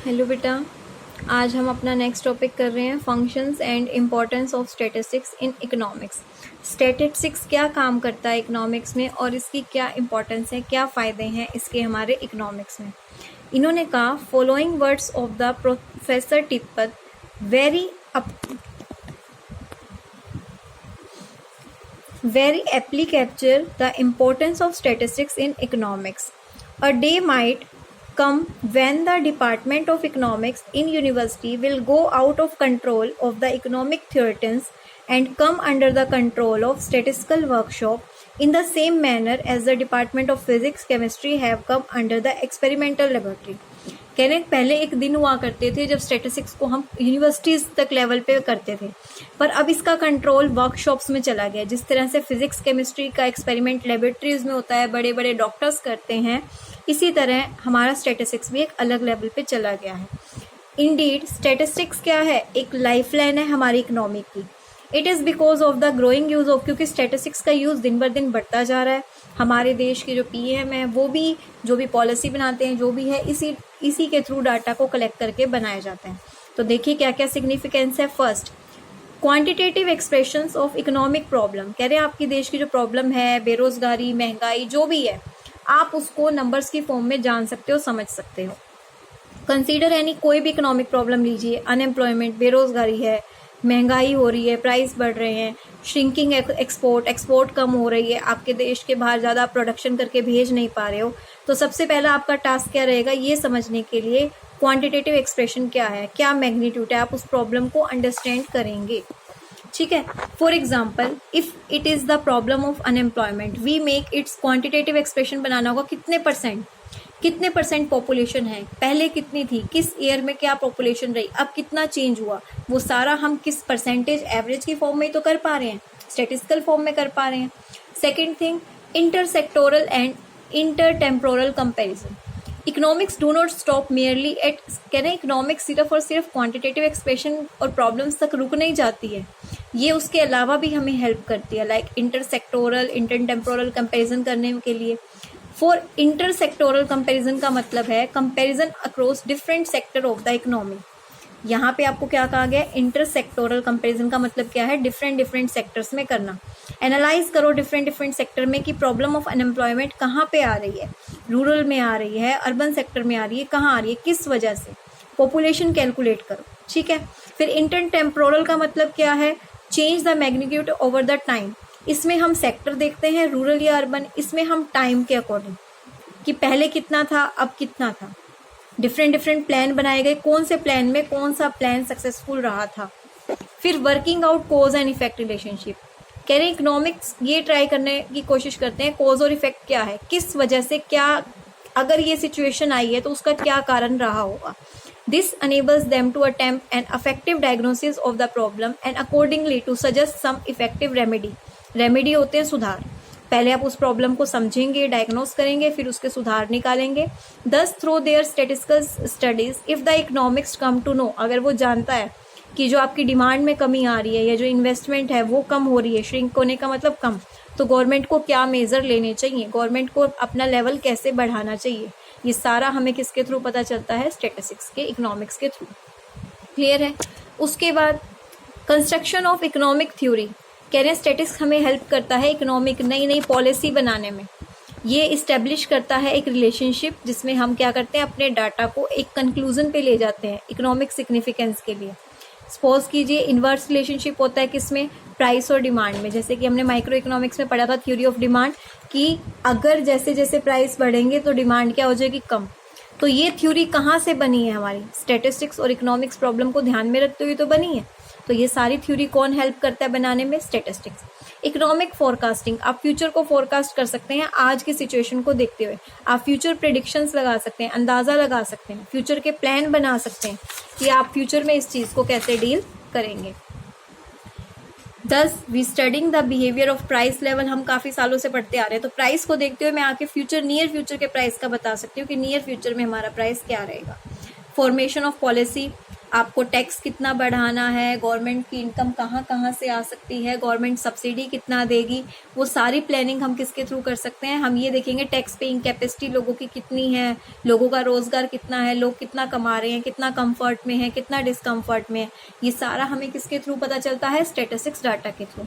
Hello बेटा। आज हम अपना नेक्स्ट टॉपिक कर रहे हैं functions and importance of statistics in economics. Statistics क्या काम करता है इकोनॉमिक्स में और इसकी क्या इम्पोर्टेंस है, क्या फ़ायदे हैं इसके हमारे इकोनॉमिक्स में। इन्होंने कहा following words of the professor टिप्पत very aptly capture the importance of statistics in economics. A day might come when the Department of Economics in university will go out of control of the economic theorists and come under the control of statistical workshop in the same manner as the Department of Physics, Chemistry have come under the experimental laboratory. कहने पहले एक दिन हुआ करते थे जब statistics को हम यूनिवर्सिटीज तक लेवल पे करते थे, पर अब इसका कंट्रोल वर्कशॉप्स में चला गया। जिस तरह से फिजिक्स केमिस्ट्री का एक्सपेरिमेंट लेबोरेटरीज में होता है, बड़े बड़े डॉक्टर्स करते हैं, इसी तरह हमारा स्टैटिस्टिक्स भी एक अलग लेवल पे चला गया है। इंडीड स्टैटिस्टिक्स क्या है, एक लाइफलाइन है हमारी इकोनॉमी की। It is because of the growing use of, क्योंकि स्टैटिस्टिक्स का यूज़ दिन बर दिन बढ़ता जा रहा है। हमारे देश के जो पीएम है वो भी जो भी पॉलिसी बनाते हैं, जो भी है इसी के थ्रू डाटा को कलेक्ट करके बनाए जाते हैं। तो देखिए क्या क्या सिग्निफिकेंस है। First, quantitative expressions of economic problem. कह रहे हैं आपकी देश की जो प्रॉब्लम है, बेरोजगारी, महंगाई, जो भी है, आप उसको नंबर्स की फॉर्म में जान सकते हो, समझ सकते हो। कंसीडर एनी, कोई भी इकोनॉमिक प्रॉब्लम लीजिए, अनएम्प्लॉयमेंट, बेरोजगारी है, महंगाई हो रही है, प्राइस बढ़ रहे हैं, श्रिंकिंग एक्सपोर्ट कम हो रही है, आपके देश के बाहर ज़्यादा प्रोडक्शन करके भेज नहीं पा रहे हो। तो सबसे पहला आपका टास्क क्या रहेगा, ये समझने के लिए क्वांटिटेटिव एक्सप्रेशन क्या है, क्या मैग्नीट्यूड है, आप उस प्रॉब्लम को अंडरस्टैंड करेंगे। ठीक है। For example, if it is the problem of unemployment, we make its quantitative expression बनाना होगा। कितने परसेंट पॉपुलेशन है, पहले कितनी थी, किस ईयर में क्या पॉपुलेशन रही, अब कितना चेंज हुआ, वो सारा हम किस परसेंटेज एवरेज की फॉर्म में तो कर पा रहे हैं, स्टैटिस्टिकल फॉर्म में कर पा रहे हैं। Second thing, intersectoral and intertemporal comparison. Economics do not stop merely at, कह रहे हैं इकोनॉमिक्स सिर्फ और सिर्फ क्वांटिटेटिव एक्सप्रेशन और प्रॉब्लम्स तक रुक नहीं जाती है, ये उसके अलावा भी हमें हेल्प करती है, लाइक इंटरसेक्टोरल इंटरटेम्पोरल कंपेरिजन करने के लिए। फॉर इंटरसेक्टोरल कंपैरिजन का मतलब है comparison across different sector of the economy. यहाँ पे आपको क्या कहा गया, इंटरसेक्टोरल कंपैरिजन का मतलब क्या है, डिफरेंट सेक्टर्स में करना। एनालाइज करो डिफरेंट सेक्टर में कि प्रॉब्लम ऑफ अनएम्प्लॉयमेंट कहाँ पे आ रही है, रूरल में आ रही है, अर्बन सेक्टर में आ रही है, कहाँ आ रही है, किस वजह से, पॉपुलेशन कैलकुलेट करो। ठीक है। फिर इंटरटेम्पोरल का मतलब क्या है, change the magnitude over the time. इसमें हम सेक्टर देखते हैं, रूरल या अर्बन, इसमें हम टाइम के अकॉर्डिंग कि पहले कितना था अब कितना था। डिफरेंट प्लान बनाए गए, कौन से प्लान में कौन सा प्लान सक्सेसफुल रहा था। फिर working out cause and effect relationship. कह रहे हैं इकोनॉमिक्स ये ट्राई करने की कोशिश करते हैं कॉज और इफेक्ट क्या है, किस वजह से, क्या अगर ये सिचुएशन आई है तो उसका क्या कारण रहा होगा। This enables them to attempt an effective diagnosis of the problem and accordingly to suggest some effective remedy. Remedy होते हैं सुधार। पहले आप उस प्रॉब्लम को समझेंगे, डायग्नोस करेंगे, फिर उसके सुधार निकालेंगे। Thus through their statistical studies if the economics come to know, अगर वो जानता है कि जो आपकी डिमांड में कमी आ रही है या जो इन्वेस्टमेंट है वो कम हो रही है, श्रिंक होने का मतलब कम, तो गवर्नमेंट को क्या मेजर लेने चाहिए, गवर्नमेंट को अपना लेवल कैसे बढ़ाना चाहिए, ये सारा हमें किसके थ्रू पता चलता है, स्टैटिस्टिक्स के, इकोनॉमिक्स के थ्रू। क्लियर है। उसके बाद कंस्ट्रक्शन ऑफ इकोनॉमिक थ्योरी। कह रहे हैं स्टैटिस्टिक्स हमें हेल्प करता है इकोनॉमिक नई पॉलिसी बनाने में। ये इस्टेब्लिश करता है एक रिलेशनशिप जिसमें हम क्या करते हैं, अपने डाटा को एक कंक्लूजन पे ले जाते हैं इकोनॉमिक सिग्निफिकेंस के लिए। सपोज कीजिए इन्वर्स रिलेशनशिप होता है किसमें, प्राइस और डिमांड में। जैसे कि हमने माइक्रो इकोनॉमिक्स में पढ़ा था थ्योरी ऑफ डिमांड कि अगर जैसे जैसे प्राइस बढ़ेंगे तो डिमांड क्या हो जाएगी, कम। तो ये थ्योरी कहाँ से बनी है, हमारी स्टैटिस्टिक्स और इकोनॉमिक्स प्रॉब्लम को ध्यान में रखते हुए तो बनी है। तो ये सारी थ्योरी कौन हेल्प करता है बनाने में, स्टैटिस्टिक्स। इकोनॉमिक फोरकास्टिंग, आप फ्यूचर को फोरकास्ट कर सकते हैं, आज की सिचुएशन को देखते हुए आप फ्यूचर प्रेडिक्शंस लगा सकते हैं, अंदाजा लगा सकते हैं, फ्यूचर के प्लान बना सकते हैं कि आप फ्यूचर में इस चीज़ को कैसे डील करेंगे। Thus we studying the behaviour of price level, हम काफ़ी सालों से पढ़ते आ रहे हैं, तो प्राइस को देखते हुए मैं आके नियर फ्यूचर के प्राइस का बता सकती हूँ कि नियर फ्यूचर में हमारा प्राइस क्या रहेगा। फॉर्मेशन ऑफ पॉलिसी, आपको टैक्स कितना बढ़ाना है, गवर्नमेंट की इनकम कहाँ कहाँ से आ सकती है, गवर्नमेंट सब्सिडी कितना देगी, वो सारी प्लानिंग हम किसके थ्रू कर सकते हैं। हम ये देखेंगे टैक्स पेइंग कैपेसिटी लोगों की कितनी है, लोगों का रोजगार कितना है, लोग कितना कमा रहे हैं, कितना कंफर्ट में है, कितना डिस्कम्फर्ट में है। ये सारा हमें किसके थ्रू पता चलता है, स्टैटिस्टिक्स डाटा के थ्रू।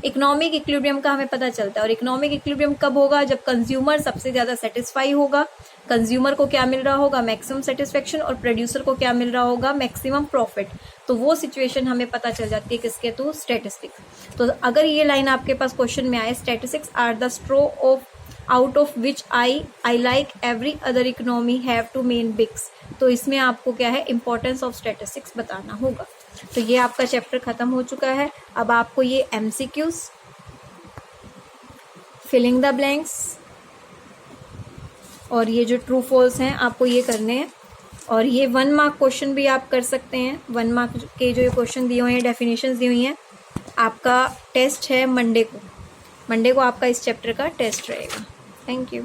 इकोनॉमिक इक्विलिब्रियम का हमें पता चलता है, और इकोनॉमिक इक्विलिब्रियम कब होगा, जब कंज्यूमर सबसे ज्यादा सेटिस्फाई होगा, कंज्यूमर को क्या मिल रहा होगा, मैक्सिमम सेटिस्फेक्शन, और प्रोड्यूसर को क्या मिल रहा होगा, मैक्सिमम प्रॉफिट। तो वो सिचुएशन हमें पता चल जाती है किसके थ्रू, स्टैटिस्टिक्स। तो अगर ये लाइन आपके पास क्वेश्चन में आए, statistics are the straw of out of which I like every other economy have to make bricks, तो इसमें आपको क्या है, इंपॉर्टेंस ऑफ स्टैटिस्टिक्स बताना होगा। तो ये आपका चैप्टर खत्म हो चुका है। अब आपको ये एमसीक्यूज, फिलिंग द ब्लैंक्स और ये जो ट्रू फॉल्स हैं आपको ये करने हैं, और ये 1 मार्क क्वेश्चन भी आप कर सकते हैं। 1 मार्क के जो ये क्वेश्चन दिए हुए हैं, डेफिनेशंस दी हुई हैं। आपका टेस्ट है मंडे को आपका इस चैप्टर का टेस्ट रहेगा। Thank you.